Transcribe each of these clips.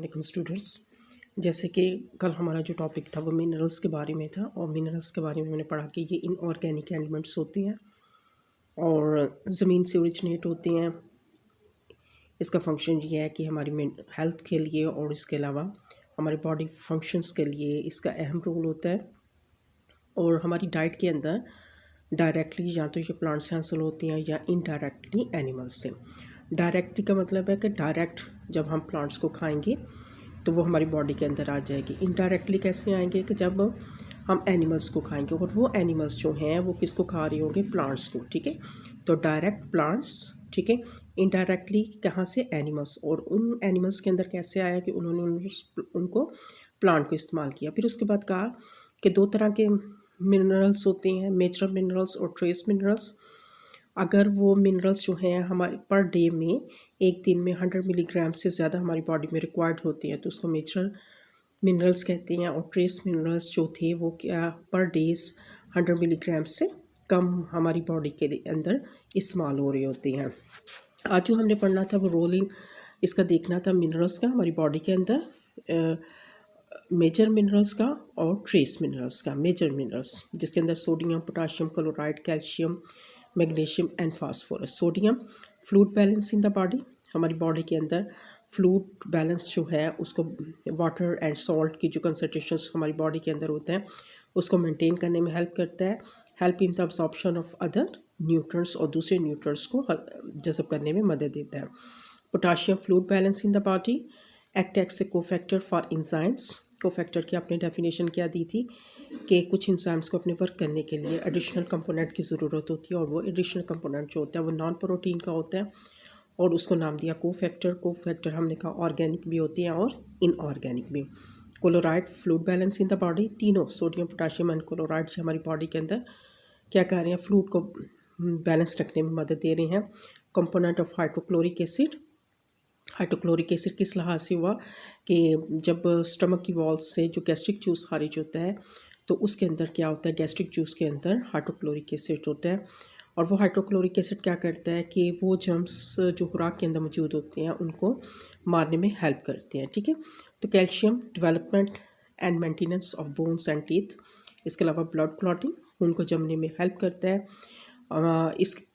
वालेकुम स्टूडेंट्स। जैसे कि कल हमारा जो टॉपिक था वो मिनरल्स के बारे में था और मिनरल्स के बारे में मैंने पढ़ा कि ये इनऑर्गेनिक एलिमेंट्स होते हैं और ज़मीन से ओरिजिनेट होते हैं। इसका फंक्शन ये है कि हमारी हेल्थ के लिए और इसके अलावा हमारे बॉडी फंक्शंस के लिए इसका अहम रोल होता है। और हमारी डाइट के अंदर डायरेक्टली या तो ये प्लांट से हासिल होती हैं या इनडायरेक्टली एनिमल्स से। डायरेक्टली का मतलब है कि डायरेक्ट जब हम प्लांट्स को खाएंगे तो वो हमारी बॉडी के अंदर आ जाएगी। इनडायरेक्टली कैसे आएंगे कि जब हम एनिमल्स को खाएंगे और वो एनिमल्स जो हैं वो किसको खा रहे होंगे, प्लांट्स को। ठीक है, तो डायरेक्ट प्लांट्स, ठीक है। इनडायरेक्टली कहाँ से, एनिमल्स। और उन एनिमल्स के अंदर कैसे आया कि उन्होंने उनको प्लांट को इस्तेमाल किया। फिर उसके बाद कहा कि दो तरह के मिनरल्स होते हैं, मेजर मिनरल्स और ट्रेस मिनरल्स। अगर वो मिनरल्स जो हैं हमारे पर डे में एक दिन में 100 मिलीग्राम से ज़्यादा हमारी बॉडी में रिक्वायर्ड होते हैं तो उसको मेजर मिनरल्स कहते हैं। और ट्रेस मिनरल्स जो थे वो क्या पर डेज 100 मिलीग्राम से कम हमारी बॉडी के अंदर इस्तेमाल हो रहे होते हैं। आज जो हमने पढ़ना था वो रोल इसका देखना था मिनरल्स का हमारी बॉडी के अंदर, मेजर मिनरल्स का और ट्रेस मिनरल्स का। मेजर मिनरल्स जिसके अंदर sodium, potassium, chloride, calcium, magnesium and phosphorus. Sodium, fluid balance in the body, हमारी बॉडी के अंदर फ्लूइड बैलेंस जो है उसको, वाटर एंड सॉल्ट की जो कंसनट्रेशंस हमारी बॉडी के अंदर होते हैं उसको मेंटेन करने में हेल्प करता है। Help in the absorption of other nutrients, और दूसरे न्यूट्रंट्स को जज़ब करने में मदद देता है। Potassium, fluid balance in the body, act as a cofactor for enzymes. Cofactor की आपने डेफिनेशन क्या दी थी कि कुछ इंजाइम्स को अपने वर्क करने के लिए एडिशनल कंपोनेंट की ज़रूरत होती है और वो एडिशनल कंपोनेंट जो होता है वो नॉन प्रोटीन का होता है और उसको नाम दिया कोफैक्टर। कोफैक्टर हमने कहा ऑर्गेनिक भी होती हैं और इनऑर्गेनिक भी। Chloride, fluid balance in the body, तीनों सोडियम, पोटाशियम एंड क्लोराइड हमारी बॉडी के अंदर क्या कर रहे हैं, फ्लूइड को बैलेंस रखने में मदद दे रहे हैं। Component of hydrochloric acid, hydrochloric acid किस लिहाज से हुआ कि जब स्टमक की वॉल्स से जो गैस्ट्रिक जूस खारिज होता है तो उसके अंदर क्या होता है, गैस्ट्रिक जूस के अंदर हाइड्रोक्लोरिक एसिड होता है और वो हाइड्रोक्लोरिक एसिड क्या करता है कि वो जर्म्स जो खुराक के अंदर मौजूद होते हैं उनको मारने में हेल्प करते हैं। ठीक है, तो calcium, development and maintenance of bones and teeth. इसके अलावा ब्लड क्लॉटिंग, खून को जमने में हेल्प करता है।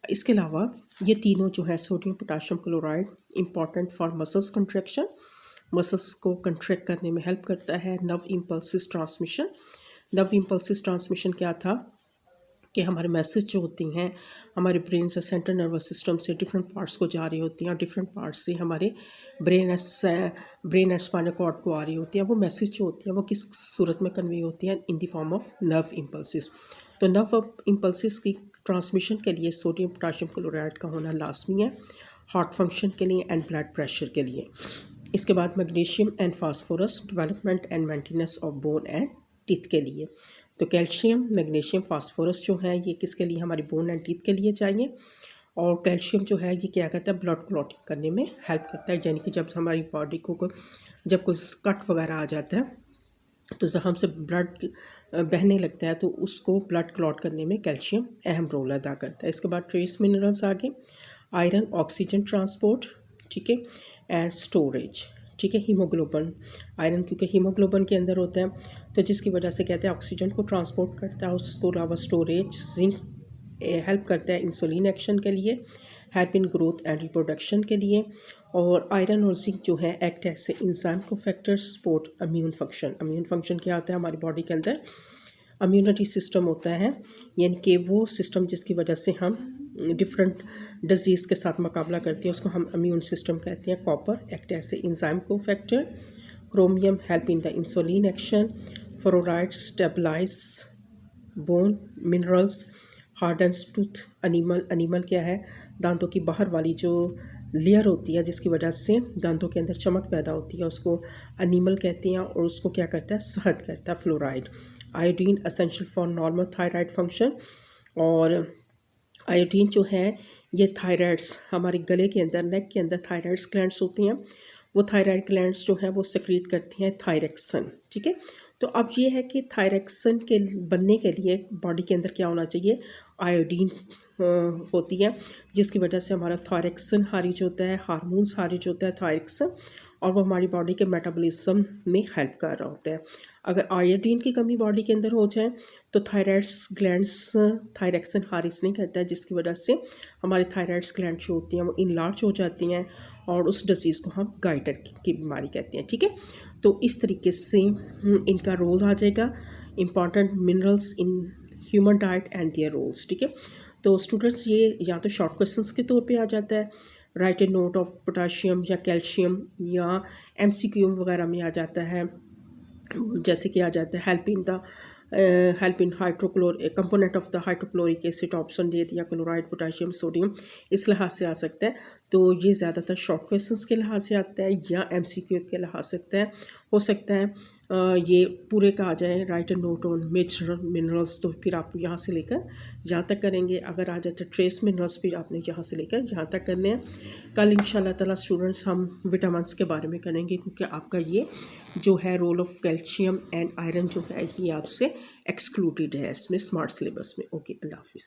इसके अलावा ये तीनों जो है sodium, potassium, chloride important for muscles contraction, muscles को कंट्रैक्ट करने में हेल्प करता है। Nerve impulses transmission, nerve impulses transmission क्या था कि हमारे मैसेज जो होती हैं हमारे ब्रेन से, सेंट्रल नर्वस सिस्टम से डिफरेंट पार्ट्स को जा रही होती हैं और डिफरेंट पार्ट्स से हमारे ब्रेन एंड स्पाइनल कॉर्ड को आ रही होती हैं। वो मैसेज जो होती हैं वो किस सूरत में कन्वे होती हैं, in the form of nerve impulses. तो नर्व इम्पल्सिस की ट्रांसमिशन के लिए सोडियम, पोटाशियम, क्लोराइड का होना लाजमी है हार्ट फंक्शन के लिए एंड ब्लड प्रेशर के लिए। इसके बाद magnesium and phosphorus, development and maintenance of bone and teeth के लिए। तो कैल्शियम, मैग्नीशियम, फास्फोरस जो है ये किसके लिए, हमारी बोन एंड टीथ के लिए चाहिए। और कैल्शियम जो है ये क्या करता है, ब्लड क्लॉटिंग करने में हेल्प करता है, यानी कि जब हमारी बॉडी को जब कोई कट वगैरह आ जाता है तो जख्म से ब्लड बहने लगता है तो उसको ब्लड क्लॉट करने में कैल्शियम अहम रोल अदा करता है। इसके बाद ट्रेस मिनरल्स आगे, आयरन, ऑक्सीजन ट्रांसपोर्ट, ठीक है, एंड स्टोरेज। ठीक है, हीमोग्लोबिन, आयरन क्योंकि हीमोग्लोबिन के अंदर होता है तो जिसकी वजह से कहते हैं ऑक्सीजन को ट्रांसपोर्ट करता है। उसको अलावा स्टोरेज, जिंक हेल्प करता है इंसुलिन एक्शन के लिए, help in growth and reproduction के लिए। और आयरन और जिंक जो है एक्ट ऐसे इंजाइम को factor support immune function. Immune function क्या होता है, हमारी बॉडी के अंदर इम्यूनिटी सिस्टम होता है, यानी कि वो सिस्टम जिसकी वजह से हम डिफरेंट डिजीज़ के साथ मुकाबला करते हैं उसको हम इम्यून सिस्टम कहते हैं। कॉपर एक्ट ऐसे enzyme cofactor, chromium help in the insulin action, fluoride stabilize bone, minerals hardens tooth enamel. Enamel क्या है, दांतों की बाहर वाली जो लेयर होती है जिसकी वजह से दांतों के अंदर चमक पैदा होती है उसको एनिमल कहते हैं और उसको क्या करता है, सेहत करता है। Fluoride, iodine essential for normal thyroid function. और आयोडीन जो है ये थायराइड्स, हमारे गले के अंदर, नेक के अंदर थायराइड्स ग्लैंड्स होती हैं, वो थायराइड ग्लैंड्स जो हैं वो सेक्रेट करती हैं थायरेक्सन। ठीक है, तो अब ये है कि थायरेक्सन के बनने के लिए बॉडी के अंदर क्या होना चाहिए, आयोडीन होती है जिसकी वजह से हमारा थायरेक्सन खारिज होता है, हार्मोन्स खारिज होता है थायरेक्सन, और वो हमारी बॉडी के मेटाबॉलिज्म में हेल्प कर रहा होता है। अगर आयोडीन की कमी बॉडी के अंदर हो जाए तो थायराइड्स ग्लैंड्स थायरक्सिन हारिस नहीं करता है, जिसकी वजह से हमारी थायराइड्स ग्लैंड जो होती हैं वो इनलार्ज हो जाती हैं और उस डिजीज़ को हम गाइटर की बीमारी कहते हैं। ठीक है, तो इस तरीके से इनका रोल आ जाएगा, important minerals in human diet and their roles. ठीक है, तो स्टूडेंट्स ये या तो शॉर्ट क्वेश्चंस के तौर पे आ जाता है, right a note of potassium या कैल्शियम, या एमसीक्यू वगैरह में आ जाता है, जैसे कि आ जाता है help in hydrochloric component of the hydrochloric acid option दे दिया, क्लोराइड पोटाशियम सोडियम, इस लिहाज से आ सकता है। तो ये ज़्यादातर शॉर्ट क्वेश्चंस के लिहाज से आता है या एमसीक्यू के लिहाज से हो सकता है ये पूरे का आ जाए, write a note on major minerals, तो फिर आप यहाँ से लेकर यहाँ तक करेंगे। अगर आ जाता है ट्रेस मिनरल्स, फिर आपने यहाँ से लेकर यहाँ तक करने हैं। कल इंशाल्लाह ताला स्टूडेंट्स हम विटामिन्स के बारे में करेंगे, क्योंकि आपका ये जो है role of calcium and iron जो है ये आपसे एक्सक्लूडेड है इसमें स्मार्ट सिलेबस में। ओके, अल्लाह हाफिज़।